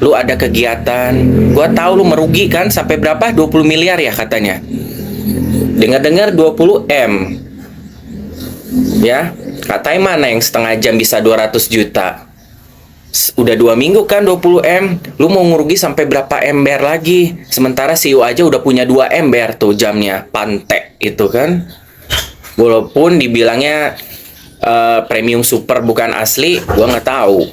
lu ada kegiatan. Gua tahu lu merugi kan sampai berapa? 20 miliar ya katanya. Dengar-dengar 20 M. Ya, katanya mana yang setengah jam bisa 200 juta. Udah 2 minggu kan 20 M. Lu mau ngerugi sampai berapa ember lagi? Sementara CEO aja udah punya 2 ember tuh jamnya. Pantek itu kan. Walaupun dibilangnya premium super bukan asli, gua nggak tahu.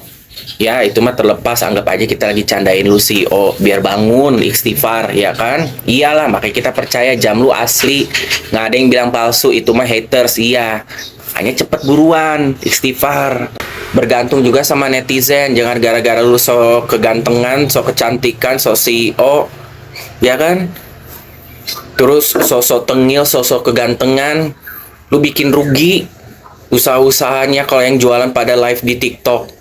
Ya itu mah terlepas, anggap aja kita lagi candain lu CEO biar bangun istighfar ya kan. Iyalah, makanya kita percaya jam lu asli, nggak ada yang bilang palsu. Itu mah haters. Iya, hanya cepet buruan istighfar. Bergantung juga sama netizen, jangan gara-gara lu so kegantengan, so kecantikan, so CEO ya kan, terus so tengil, so kegantengan, lu bikin rugi usaha-usahanya. Kalau yang jualan pada live di TikTok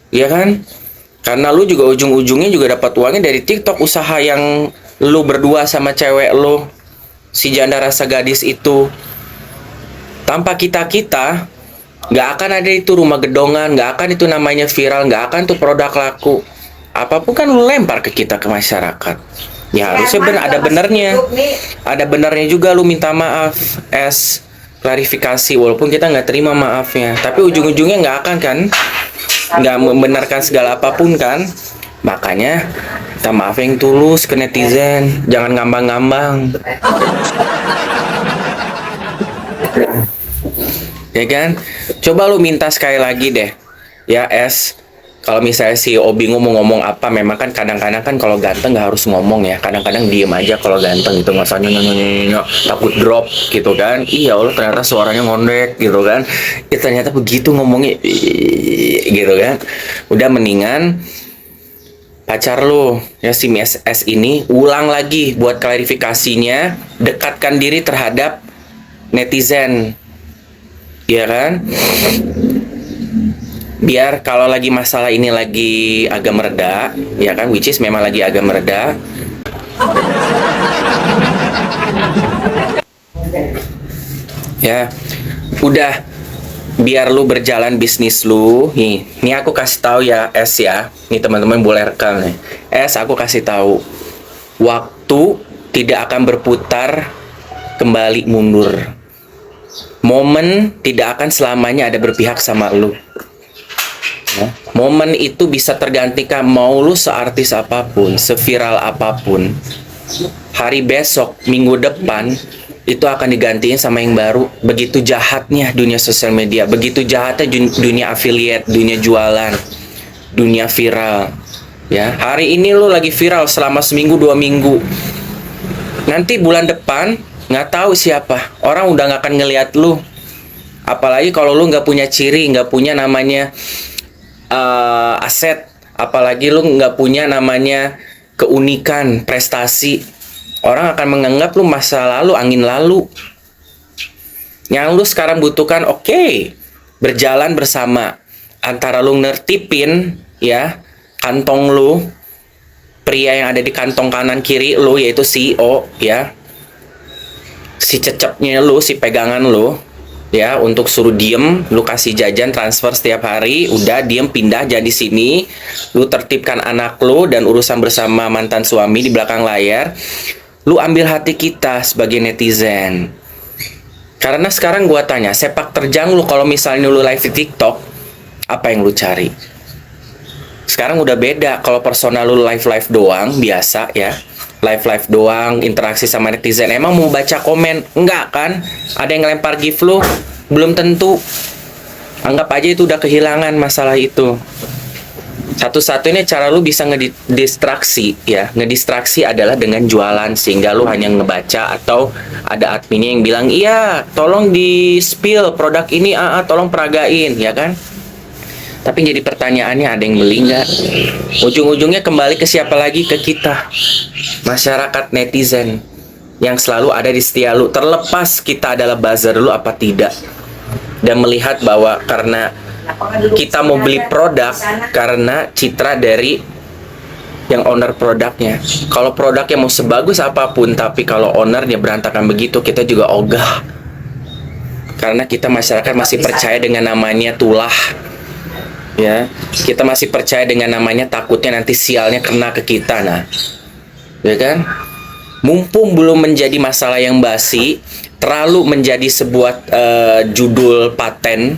ya kan, karena lu juga ujung-ujungnya juga dapat uangnya dari TikTok. Usaha yang lu berdua sama cewek lu, si janda rasa gadis itu, tanpa kita nggak akan ada itu rumah gedongan, nggak akan itu namanya viral, nggak akan tuh produk laku. Apapun kan lu lempar ke kita, ke masyarakat. Ya harusnya ada benernya. Ada benernya juga lu minta maaf, klarifikasi, walaupun kita nggak terima maafnya. Tapi ujung-ujungnya nggak akan kan, nggak membenarkan segala apapun kan. Makanya kita maaf yang tulus ke netizen, jangan ngambang-ngambang. Ya kan? Coba lu minta sekali lagi deh. Ya kalau misalnya si Obi mau ngomong apa, memang kan kadang-kadang kan kalau ganteng nggak harus ngomong ya. Kadang-kadang diem aja kalau ganteng gitu, nggak usah nyonyo, takut drop gitu kan. Iya, Allah ternyata suaranya ngondek gitu kan. Ternyata begitu ngomongnya gitu kan. Udah mendingan pacar lu ya si Miss S ini ulang lagi buat klarifikasinya, dekatkan diri terhadap netizen. Ya kan? Biar kalau lagi masalah ini lagi agak mereda, ya kan, which is memang lagi agak mereda. Ya, udah, biar lu berjalan bisnis lu. Nih aku kasih tahu ya S ya. Nih teman-teman boleh rekam nih. S, aku kasih tahu. Waktu tidak akan berputar kembali mundur. Momen tidak akan selamanya ada berpihak sama lu. Ya. Momen itu bisa tergantikan, mau lu seartis apapun, seviral apapun. Hari besok, minggu depan, itu akan digantiin sama yang baru. Begitu jahatnya dunia sosial media, begitu jahatnya dunia affiliate, dunia jualan, dunia viral. Ya, hari ini lu lagi viral selama seminggu 2 minggu. Nanti bulan depan nggak tahu siapa, orang udah nggak akan ngelihat lu. Apalagi kalau lu nggak punya ciri, nggak punya namanya aset, apalagi lu nggak punya namanya keunikan, prestasi. Orang akan menganggap lu masa lalu, angin lalu. Yang lu sekarang butuhkan, berjalan bersama. Antara lu nertipin ya kantong lu, pria yang ada di kantong kanan kiri lu, yaitu CEO ya, si cecepnya lu, si pegangan lu ya, untuk suruh diem, lu kasih jajan transfer setiap hari, udah diem, pindah jadi sini, lu tertibkan anak lu dan urusan bersama mantan suami di belakang layar. Lu ambil hati kita sebagai netizen. Karena sekarang gua tanya, sepak terjang lu kalau misalnya lu live di TikTok, apa yang lu cari? Sekarang udah beda. Kalau personal lu live doang, biasa ya, live doang, interaksi sama netizen. Emang mau baca komen? Enggak kan? Ada yang ngelempar gift lu? Belum tentu. Anggap aja itu udah kehilangan masalah itu. Satu-satunya cara lu bisa ngedistraksi ya, ngedistraksi adalah dengan jualan, sehingga lu hanya ngebaca atau ada adminnya yang bilang, iya tolong di spill produk ini, tolong peragain ya kan. Tapi jadi pertanyaannya, ada yang beli nggak? Ujung-ujungnya kembali ke siapa lagi? Ke kita, masyarakat netizen yang selalu ada di setia lu, terlepas kita adalah buzzer lu apa tidak. Dan melihat bahwa karena kita mau beli produk karena citra dari yang owner produknya. Kalau produknya mau sebagus apapun, tapi kalau ownernya berantakan begitu, kita juga ogah. Karena kita masyarakat masih percaya dengan namanya tulah. Ya, kita masih percaya dengan namanya, takutnya nanti sialnya kena ke kita. Nah, ya kan? Mumpung belum menjadi masalah yang basi, terlalu menjadi sebuah judul paten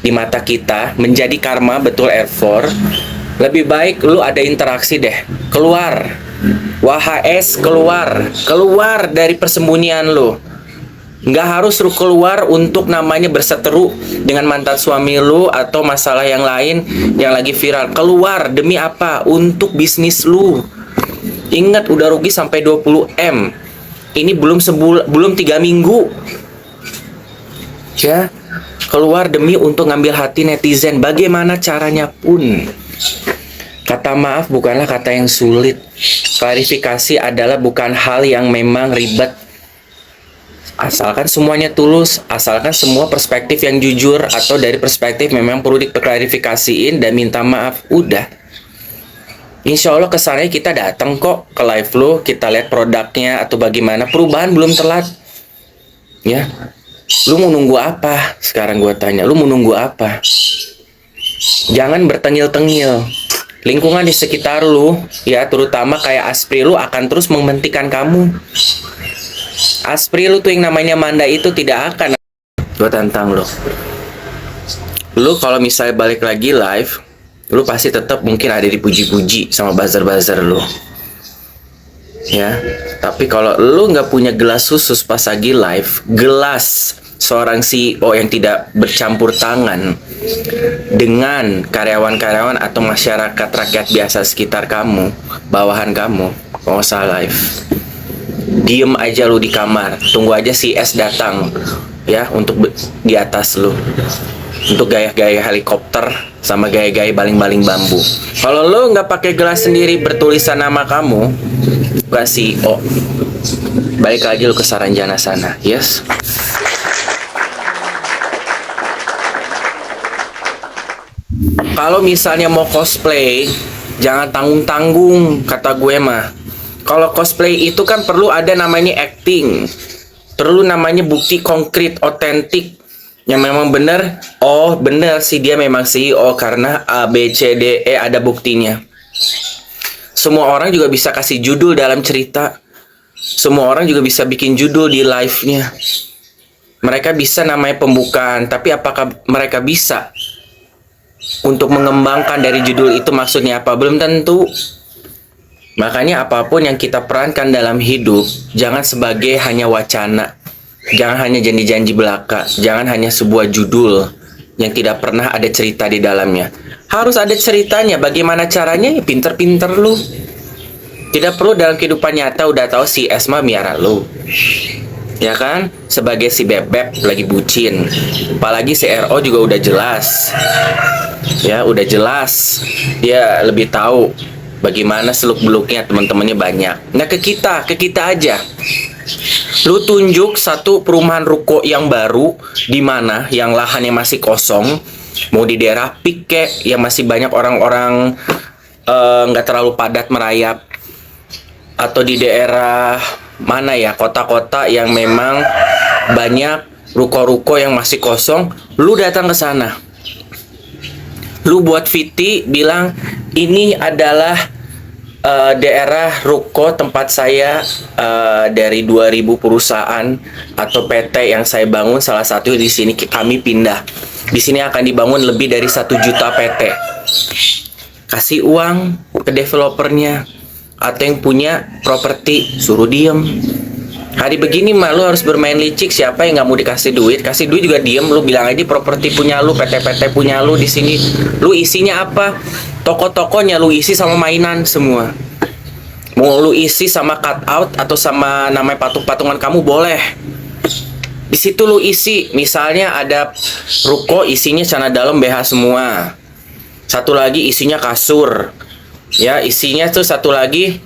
di mata kita, menjadi karma, betul Air4. Lebih baik lu ada interaksi deh. Keluar. WHS, keluar dari persembunyian lu. Nggak harus lu keluar untuk namanya berseteru dengan mantan suami lu atau masalah yang lain yang lagi viral. Keluar demi apa? Untuk bisnis lu. Ingat, udah rugi sampai 20M. Ini belum 3 minggu. Ya, keluar demi untuk ngambil hati netizen. Bagaimana caranya pun. Kata maaf bukanlah kata yang sulit. Klarifikasi adalah bukan hal yang memang ribet. Asalkan semuanya tulus, asalkan semua perspektif yang jujur, atau dari perspektif memang perlu diklarifikasiin dan minta maaf, udah. Insya Allah kesannya kita datang kok ke live lu, kita lihat produknya atau bagaimana. Perubahan belum telat. Ya, lu mau nunggu apa? Sekarang gua tanya, lu mau nunggu apa? Jangan bertengil-tengil. Lingkungan di sekitar lu, ya terutama kayak Aspri, lu akan terus mementingkan kamu. Aspri lu tuh yang namanya Manda itu tidak akan. Gua tantang lu. Lu kalau misalnya balik lagi live, lu pasti tetap mungkin ada dipuji-puji sama buzzer-buzzer lu. Ya, tapi kalau lu nggak punya gelas khusus pas lagi live, gelas seorang CEO yang tidak bercampur tangan dengan karyawan-karyawan atau masyarakat rakyat biasa sekitar kamu, bawahan kamu, nggak usah live. Diem aja lu di kamar, tunggu aja si S datang ya untuk di atas lu, untuk gaya-gaya helikopter sama gaya-gaya baling-baling bambu. Kalau lu nggak pakai gelas sendiri bertulisan nama kamu, bukan CEO, balik lagi lu ke Saranjana sana. Yes. Kalau misalnya mau cosplay, jangan tanggung-tanggung, kata gue mah. Kalau cosplay itu kan perlu ada namanya acting, perlu namanya bukti konkret, otentik, yang memang benar. Oh benar sih dia memang CEO karena A, B, C, D, E ada buktinya. Semua orang juga bisa kasih judul dalam cerita. Semua orang juga bisa bikin judul di live-nya. Mereka bisa namanya pembukaan, tapi apakah mereka bisa untuk mengembangkan dari judul itu maksudnya apa? Belum tentu. Makanya apapun yang kita perankan dalam hidup, jangan sebagai hanya wacana. Jangan hanya janji-janji belaka. Jangan hanya sebuah judul yang tidak pernah ada cerita di dalamnya. Harus ada ceritanya. Bagaimana caranya? Ya pinter-pinter lu. Tidak perlu dalam kehidupan nyata udah tahu si Esma miara lu. Ya kan? Sebagai si bebek lagi bucin. Apalagi si RO juga udah jelas. Ya, udah jelas. Dia lebih tahu bagaimana seluk-beluknya, teman-temannya banyak. Nah ke kita aja. Lu tunjuk satu perumahan ruko yang baru, di mana yang lahannya masih kosong, mau di daerah Pike yang masih banyak orang-orang nggak terlalu padat merayap, atau di daerah mana ya, kota-kota yang memang banyak ruko-ruko yang masih kosong. Lu datang ke sana, lu buat VT bilang ini adalah daerah ruko tempat saya, dari 2000 perusahaan atau PT yang saya bangun, salah satu di sini kami pindah. Di sini akan dibangun lebih dari 1 juta PT. Kasih uang ke developernya atau yang punya properti, suruh diem. Hari begini mah lu harus bermain licik. Siapa yang nggak mau dikasih duit? Kasih duit juga diem. Lu bilang aja properti punya lu, PT-PT punya lu di sini. Lu isinya apa? Toko-tokonya lu isi sama mainan semua. Mau lu isi sama cut out atau sama namanya patung-patungan kamu boleh. Di situ lu isi. Misalnya ada ruko isinya celana dalam BH semua. Satu lagi isinya kasur. Ya, isinya tuh satu lagi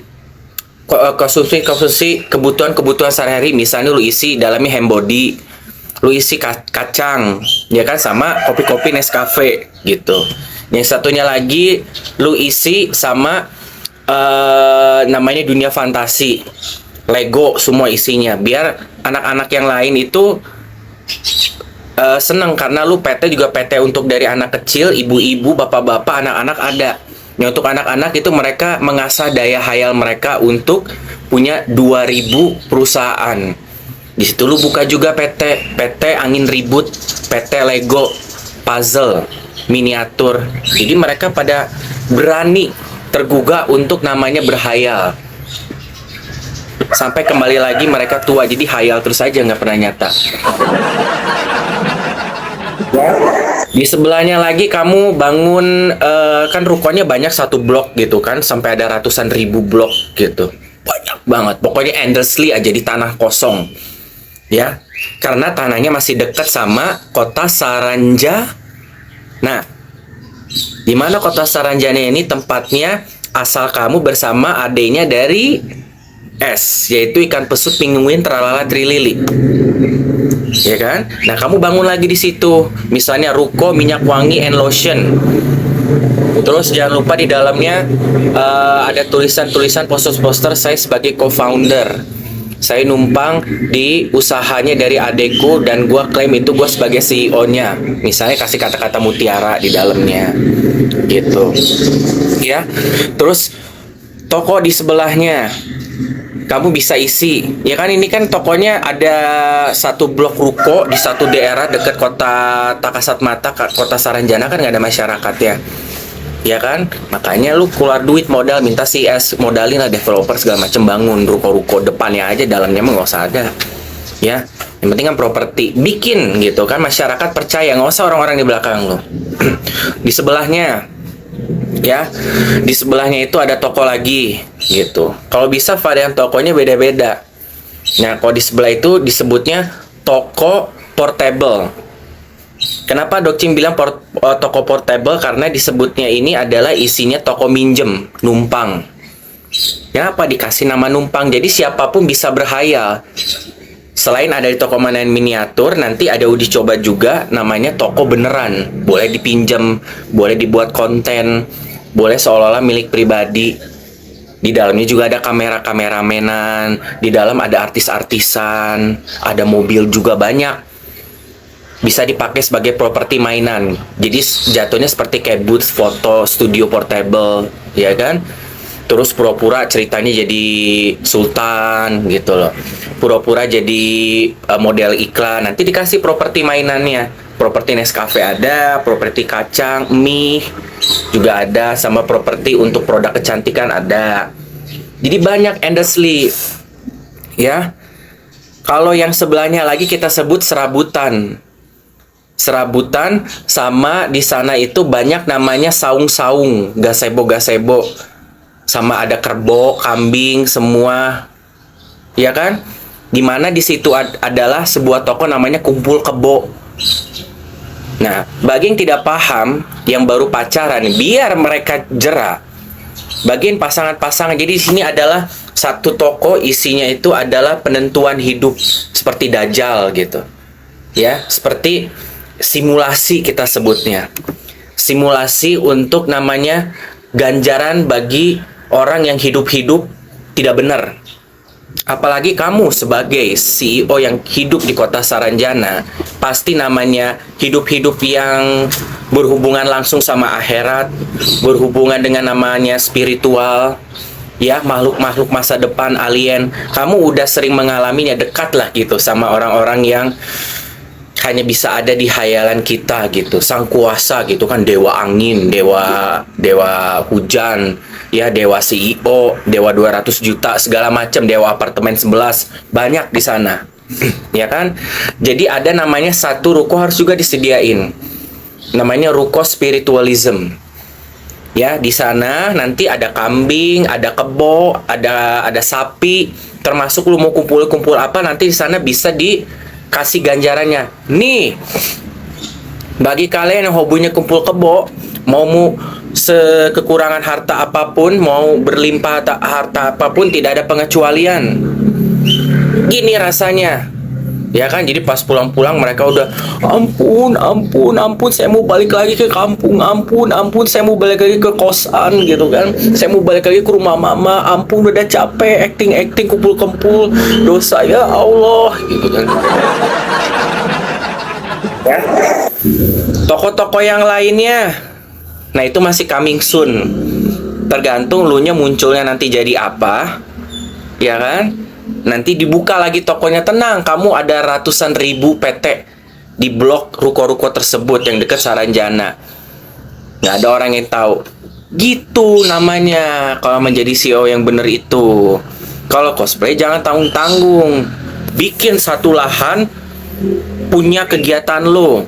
konsumsi kebutuhan sehari-hari. Misalnya lu isi dalamnya hand body, lu isi kacang, ya kan, sama kopi-kopi Nescafe gitu. Yang satunya lagi lu isi sama namanya dunia fantasi, Lego semua isinya, biar anak-anak yang lain itu seneng karena lu PT juga PT untuk dari anak kecil, ibu-ibu, bapak-bapak, anak-anak ada. Ya, untuk anak-anak itu mereka mengasah daya hayal mereka untuk punya 2000 perusahaan. Di situ lu buka juga PT angin ribut, PT Lego, puzzle, miniatur. Jadi mereka pada berani tergugah untuk namanya berhayal. Sampai kembali lagi mereka tua, jadi hayal terus aja, nggak pernah nyata. Di sebelahnya lagi kamu bangun, kan rukonya banyak satu blok gitu kan, sampai ada ratusan ribu blok gitu, banyak banget. Pokoknya endlessly aja di tanah kosong, ya, karena tanahnya masih dekat sama kota Saranja. Nah, di mana kota Saranjana ini tempatnya asal kamu bersama adanya dari S, yaitu ikan pesut pinguin tralala trilili. Ya kan? Nah, kamu bangun lagi di situ. Misalnya ruko minyak wangi and lotion. Terus jangan lupa di dalamnya ada tulisan-tulisan poster-poster saya sebagai co-founder. Saya numpang di usahanya dari adekku dan gua klaim itu gua sebagai CEO-nya. Misalnya kasih kata-kata mutiara di dalamnya. Gitu. Ya. Terus toko di sebelahnya kamu bisa isi, ya kan, ini kan tokonya ada satu blok ruko di satu daerah dekat kota Takasat Mata, kota Saranjana kan nggak ada masyarakat ya kan, makanya lu keluar duit modal, minta CS modalin lah developer segala macem, bangun ruko-ruko depannya aja, dalamnya mah nggak usah ada, ya, yang penting kan properti, bikin gitu kan, masyarakat percaya, nggak usah orang-orang di belakang lu. Di sebelahnya, ya, di sebelahnya itu ada toko lagi gitu. Kalau bisa varian tokonya beda-beda. Nah, kalau di sebelah itu disebutnya toko portable. Kenapa Dok Cim bilang toko portable? Karena disebutnya ini adalah isinya toko minjem, numpang. Kenapa dikasih nama numpang? Jadi siapapun bisa berhayal. Selain ada di toko mainan miniatur, nanti ada uji coba juga namanya toko beneran. Boleh dipinjam, boleh dibuat konten, boleh seolah-olah milik pribadi. Di dalamnya juga ada kamera-kameramenan, di dalam ada artis-artisan, ada mobil juga banyak. Bisa dipakai sebagai properti mainan. Jadi jatuhnya seperti kayak booth foto, studio portable, ya kan? Terus pura-pura ceritanya jadi sultan gitu loh. Pura-pura jadi model iklan. Nanti dikasih properti mainannya. Properti Nescafe ada, properti kacang, mie juga ada, sama properti untuk produk kecantikan ada. Jadi banyak endlessly, ya. Kalau yang sebelahnya lagi kita sebut serabutan. Serabutan, sama di sana itu banyak namanya saung-saung, gazebo-gazebo. Sama ada kerbau, kambing, semua. Ya kan? Dimana di situ adalah sebuah toko namanya Kumpul Kebo. Nah, bagi yang tidak paham, yang baru pacaran, biar mereka jera. Bagi yang pasangan-pasangan, jadi di sini adalah satu toko, isinya itu adalah penentuan hidup seperti Dajjal gitu. Ya, seperti simulasi kita sebutnya. Simulasi untuk namanya ganjaran bagi orang yang hidup-hidup tidak benar. Apalagi kamu sebagai CEO yang hidup di kota Saranjana, pasti namanya hidup-hidup yang berhubungan langsung sama akhirat, berhubungan dengan namanya spiritual, ya, makhluk-makhluk masa depan, alien. Kamu udah sering mengalaminya, dekat lah gitu sama orang-orang yang hanya bisa ada di hayalan kita gitu. Sang kuasa gitu kan, dewa angin, dewa hujan, ya, dewa CEO, dewa 200 juta, segala macam, dewa apartemen 11, banyak di sana. Ya kan? Jadi ada namanya satu ruko harus juga disediain. Namanya ruko spiritualism. Ya, di sana nanti ada kambing, ada kebo, ada sapi, termasuk lu mau kumpul apa, nanti di sana bisa dikasih ganjarannya. Nih, bagi kalian yang hobinya kumpul kebo, mau sekekurangan harta apapun, mau berlimpah harta apapun, tidak ada pengecualian. Gini rasanya, ya kan? Jadi pas pulang-pulang mereka udah, ampun, saya mau balik lagi ke kampung, ampun, saya mau balik lagi ke kosan gitu kan, saya mau balik lagi ke rumah mama, ampun, udah capek acting kumpul-kumpul, dosa ya Allah gitu kan. Ya. Toko-toko yang lainnya, nah itu masih coming soon. Tergantung lu nya munculnya nanti jadi apa, ya kan? Nanti dibuka lagi tokonya, tenang, kamu ada ratusan ribu PT di blok ruko-ruko tersebut yang dekat Saranjana. Nggak ada orang yang tahu. Gitu namanya kalau menjadi CEO yang bener itu. Kalau cosplay jangan tanggung-tanggung. Bikin satu lahan, punya kegiatan lo.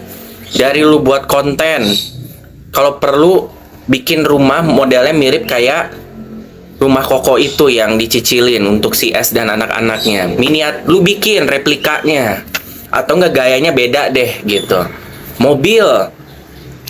Dari lu buat konten. Kalau perlu bikin rumah modelnya mirip kayak rumah Koko itu yang dicicilin untuk si S dan anak-anaknya. Lu bikin replikanya. Atau enggak gayanya beda deh gitu. Mobil.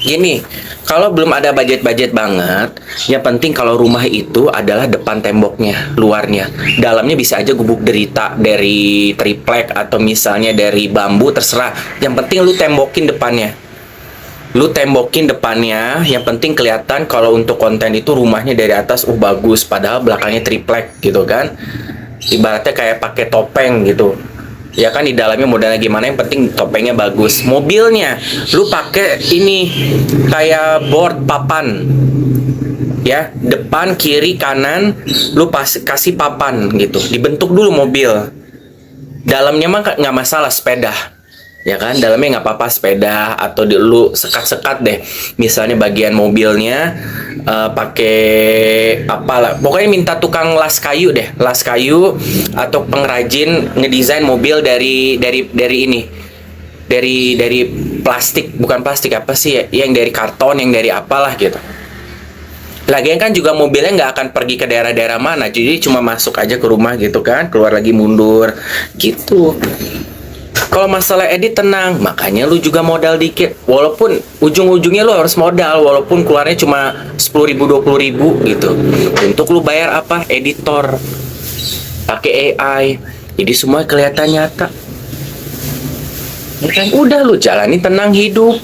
Gini, kalau belum ada budget-budget banget, yang penting kalau rumah itu adalah depan temboknya, luarnya. Dalamnya bisa aja gubuk derita dari triplek atau misalnya dari bambu, terserah. Yang penting lu tembokin depannya. Lu tembokin depannya, yang penting kelihatan kalau untuk konten itu rumahnya dari atas, bagus. Padahal belakangnya triplek gitu kan. Ibaratnya kayak pakai topeng gitu. Ya kan di dalamnya modelnya gimana, yang penting topengnya bagus. Mobilnya lu pakai ini kayak board papan, ya, depan kiri kanan lu kasih papan gitu, dibentuk dulu mobil. Dalamnya mah nggak masalah, sepeda, ya kan, dalamnya nggak apa-apa, sepeda. Atau lu sekat-sekat deh, misalnya bagian mobilnya pakai apalah, pokoknya minta tukang las kayu deh, las kayu atau pengrajin ngedesain mobil dari ini, dari plastik, bukan plastik, apa sih ya, yang dari karton, yang dari apalah gitu. Lagian kan juga mobilnya nggak akan pergi ke daerah-daerah mana, jadi cuma masuk aja ke rumah gitu kan, keluar lagi mundur gitu. Kalau masalah edit tenang, makanya lu juga modal dikit. Walaupun ujung-ujungnya lu harus modal, walaupun keluarnya cuma 10.000 20.000 gitu. Untuk lu bayar apa? Editor. Pakai AI. Jadi semua kelihatan nyata. Ya kan? Udah lu jalani tenang hidup.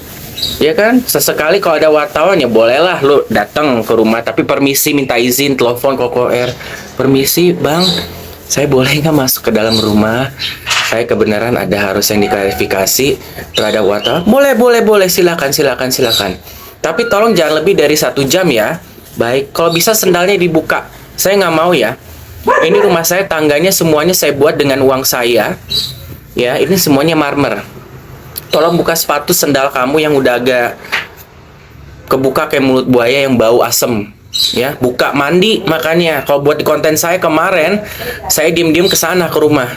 Ya kan? Sesekali kalau ada wartawan ya bolehlah lu datang ke rumah, tapi permisi, minta izin, telepon Koko R. Permisi, Bang. Saya boleh nggak masuk ke dalam rumah? Saya kebenaran ada harus yang diklarifikasi terhadap wartawan. Boleh, silakan. Tapi tolong jangan lebih dari 1 jam ya. Baik, kalau bisa sendalnya dibuka. Saya nggak mau ya. Ini rumah saya, tangganya semuanya saya buat dengan uang saya. Ya, ini semuanya marmer. Tolong buka sepatu sendal kamu yang udah agak kebuka kayak mulut buaya yang bau asem. Ya, buka, mandi. Makanya kalau buat di konten saya kemarin, saya diem-diem ke sana ke rumah.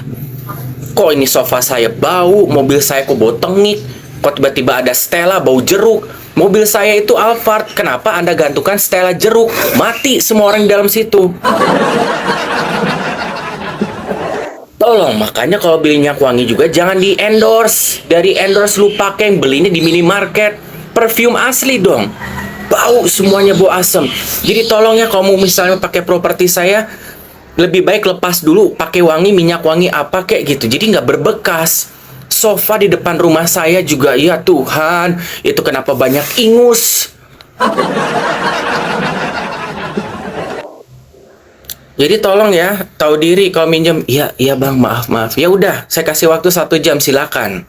Kok ini sofa saya bau, mobil saya kok bau tengik, kok tiba-tiba ada Stella bau jeruk. Mobil saya itu Alphard, kenapa Anda gantungkan Stella jeruk? Mati semua orang di dalam situ. Tolong, makanya kalau beli minyak wangi juga jangan di endorse. Dari endorse lu pakai, yang belinya di minimarket. Perfume asli dong. Bau, semuanya bau asem. Jadi tolong ya, kalau mau misalnya pakai properti saya, lebih baik lepas dulu, pakai wangi, minyak wangi apa kayak gitu. Jadi nggak berbekas. Sofa di depan rumah saya juga, ya Tuhan, itu kenapa banyak ingus. Jadi tolong ya, tahu diri kalau minjem. Iya bang, maaf. Ya udah, saya kasih waktu 1 jam, silakan.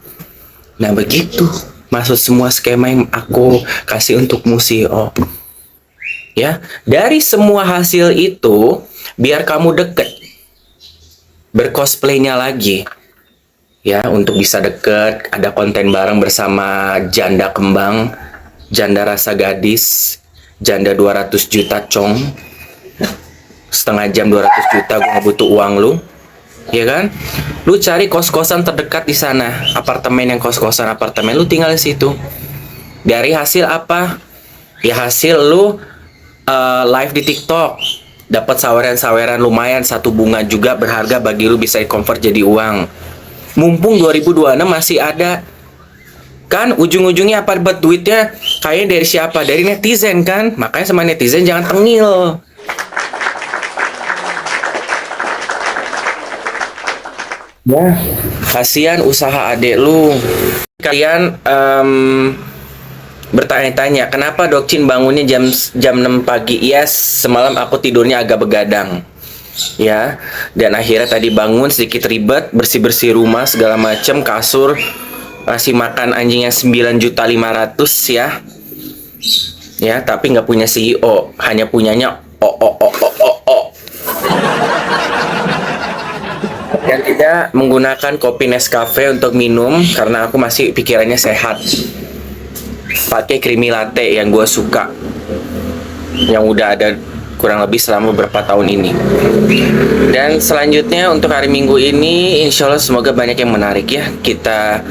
Nah begitu, masuk semua skema yang aku kasih untuk museo. Ya, dari semua hasil itu, biar kamu deket bercosplaynya lagi. Ya, untuk bisa deket, ada konten bareng bersama janda kembang, janda rasa gadis, janda 200 juta cong. Setengah jam 200 juta, gue gak butuh uang lu. Ya kan? Lu cari kos-kosan terdekat di sana, apartemen yang kos-kosan apartemen, lu tinggal di situ. Dari hasil apa? Ya hasil lu live di TikTok, dapat saweran-saweran lumayan, 1 bunga juga berharga bagi lu, bisa convert jadi uang. Mumpung 2026 masih ada. Kan ujung-ujungnya apa dapat duitnya? Kayaknya dari siapa? Dari netizen kan? Makanya sama netizen jangan tengil. Ya, kasihan usaha adek lu. Kalian bertanya-tanya, kenapa Dokcin bangunnya jam 6 pagi? Yes, semalam aku tidurnya agak begadang. Ya, dan akhirnya tadi bangun sedikit ribet, bersih-bersih rumah segala macam, kasur. ngasih makan anjing yang 9.500.000 ya. Ya, tapi nggak punya CEO, hanya punyanya o. Yang tidak menggunakan kopi Nescafe untuk minum karena aku masih pikirannya sehat. Pakai creamy latte yang gue suka, yang udah ada kurang lebih selama beberapa tahun ini. Dan selanjutnya untuk hari Minggu ini, insya Allah semoga banyak yang menarik ya. Kita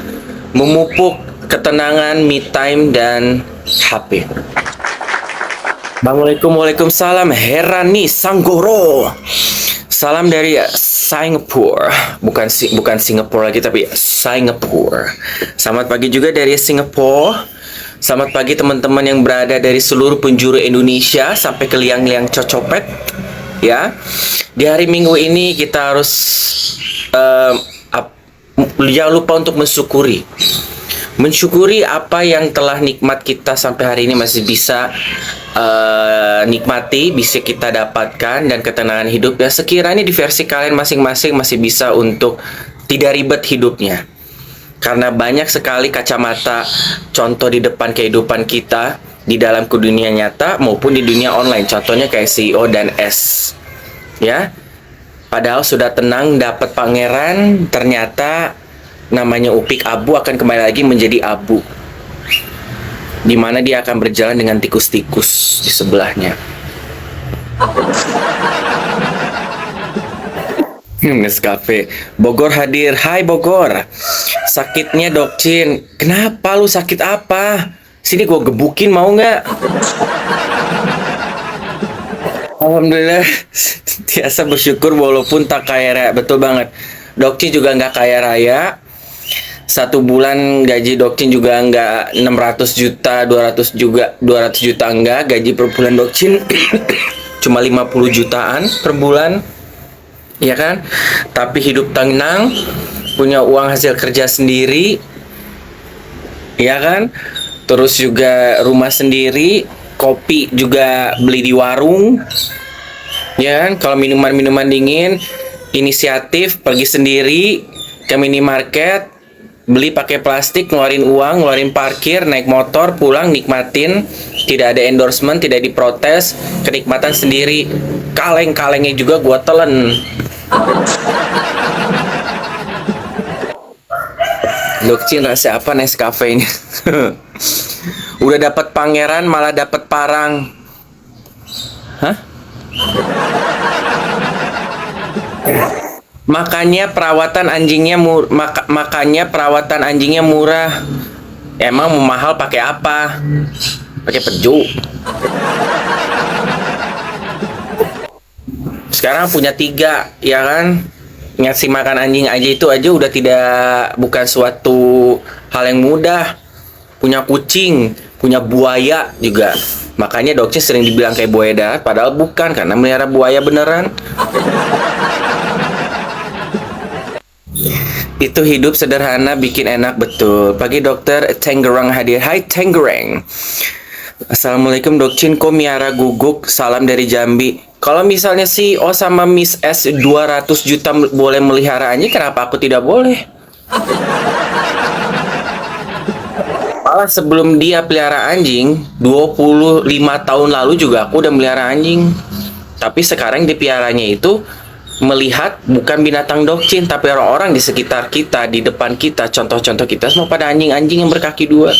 memupuk ketenangan, me time, dan HP. Assalamualaikum, waalaikumsalam, Herani Sanggoro. Salam dari Singapura. Bukan Singapura lagi, tapi Singapura. Selamat pagi juga dari Singapura. Selamat pagi teman-teman yang berada dari seluruh penjuru Indonesia sampai ke liang-liang Cocopet. Ya, di hari Minggu ini kita harus jangan lupa untuk mensyukuri apa yang telah nikmat kita sampai hari ini masih bisa nikmati, bisa kita dapatkan, dan ketenangan hidup ya. Sekiranya di versi kalian masing-masing masih bisa untuk tidak ribet hidupnya, karena banyak sekali kacamata contoh di depan kehidupan kita di dalam dunia nyata maupun di dunia online. Contohnya kayak CEO dan S ya, padahal sudah tenang dapat pangeran, ternyata namanya Upik Abu akan kembali lagi menjadi abu, di mana dia akan berjalan dengan tikus-tikus di sebelahnya. Nescafe. Bogor hadir. Hai Bogor. Sakitnya Dokcin. Kenapa lu sakit apa? Sini gua gebukin, mau nggak? Alhamdulillah. Biasa bersyukur walaupun tak kaya raya. Betul banget. Dokcin juga nggak kaya raya. 1 bulan gaji Dokcin juga nggak 600 juta, 200 juta enggak. Gaji per bulan Dokcin cuma 50 jutaan per bulan, ya kan? Tapi hidup tenang, punya uang hasil kerja sendiri, ya kan? Terus juga rumah sendiri, kopi juga beli di warung, ya kan? Kalau minuman dingin, inisiatif pergi sendiri ke minimarket, beli pakai plastik, ngeluarin uang, ngeluarin parkir, naik motor, pulang, nikmatin, tidak ada endorsement, tidak diprotes, kenikmatan sendiri. Kaleng-kalengnya juga gua telen. Dokcin rasa apa Nescafe ini? Udah dapat pangeran malah dapat parang. Hah? Makanya perawatan anjingnya murah. Emang mau mahal pakai apa? Pakai peju. Sekarang punya 3, ya kan? Ngasih makan anjing aja itu aja udah bukan suatu hal yang mudah. Punya kucing, punya buaya juga. Makanya Dokcin sering dibilang kayak buaya darat, padahal bukan, karena melihara buaya beneran. Itu hidup sederhana bikin enak, betul. Pagi dokter Tangerang hadir. Hai Tangerang. Assalamualaikum Dokcin, kok miara guguk? Salam dari Jambi. Kalau misalnya CEO sama Miss S 200 juta boleh melihara anjing, kenapa aku tidak boleh? Malah sebelum dia pelihara anjing 25 tahun lalu juga aku udah melihara anjing. Tapi sekarang dipiaranya itu melihat bukan binatang Dokcin, tapi orang-orang di sekitar kita, di depan kita, contoh-contoh kita semua pada anjing-anjing yang berkaki 2.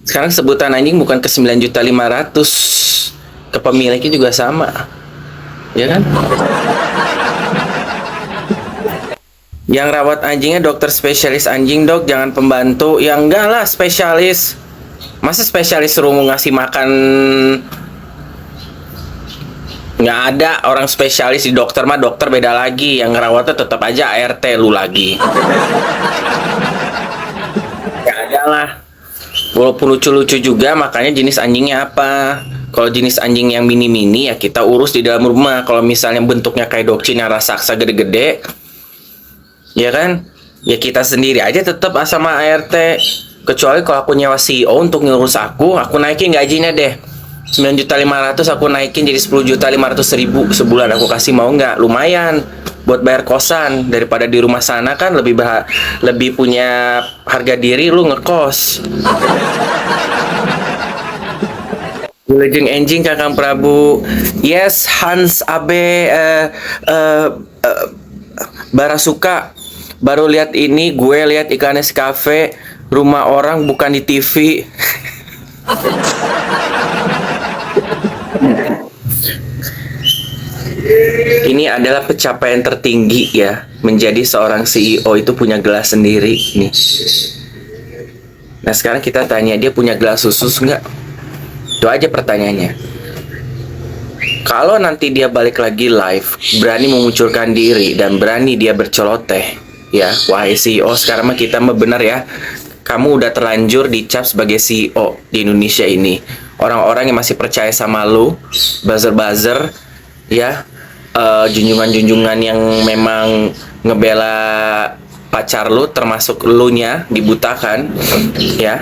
Sekarang sebutan anjing bukan ke 9.500.000, ke pemiliknya juga sama, ya kan? Yang rawat anjingnya dokter spesialis anjing, Dok, jangan pembantu. Ya enggak lah, spesialis. Masa spesialis suruh ngasih makan? Nggak ada orang spesialis di dokter mah, dokter beda lagi. Yang ngerawatnya tetap aja ART lu lagi. Nggak ada lah. Walaupun lucu-lucu juga, makanya jenis anjingnya apa. Kalau jenis anjing yang mini-mini ya kita urus di dalam rumah. Kalau misalnya bentuknya kayak Dokcin yang raksasa gede-gede, ya kan? Ya kita sendiri aja tetap sama ART. Kecuali kalau aku nyewa CEO untuk ngurus aku naikin gajinya deh. 9.500.000 aku naikin jadi 10.500.000 sebulan, aku kasih, mau nggak? Lumayan. buat bayar kosan daripada di rumah sana kan lebih punya harga diri lu ngekos. Wilujeng enjing Kakang Prabu. Yes, Hans Abe Barasuka. Baru lihat ini, gue lihat iklannya Cafe, rumah orang bukan di TV. Ini adalah pencapaian tertinggi ya, menjadi seorang CEO itu punya gelas sendiri nih. Nah sekarang kita tanya, dia punya gelas khusus nggak? Itu aja pertanyaannya. Kalau nanti dia balik lagi live, berani memunculkan diri dan berani dia berceloteh, ya, wahai CEO, sekarang mah kita mah benar ya. Kamu udah terlanjur dicap sebagai CEO di Indonesia ini. Orang-orang yang masih percaya sama lu, buzzer-buzzer, ya, junjungan-junjungan yang memang ngebela pacar lu, termasuk lu nya dibutakan, ya.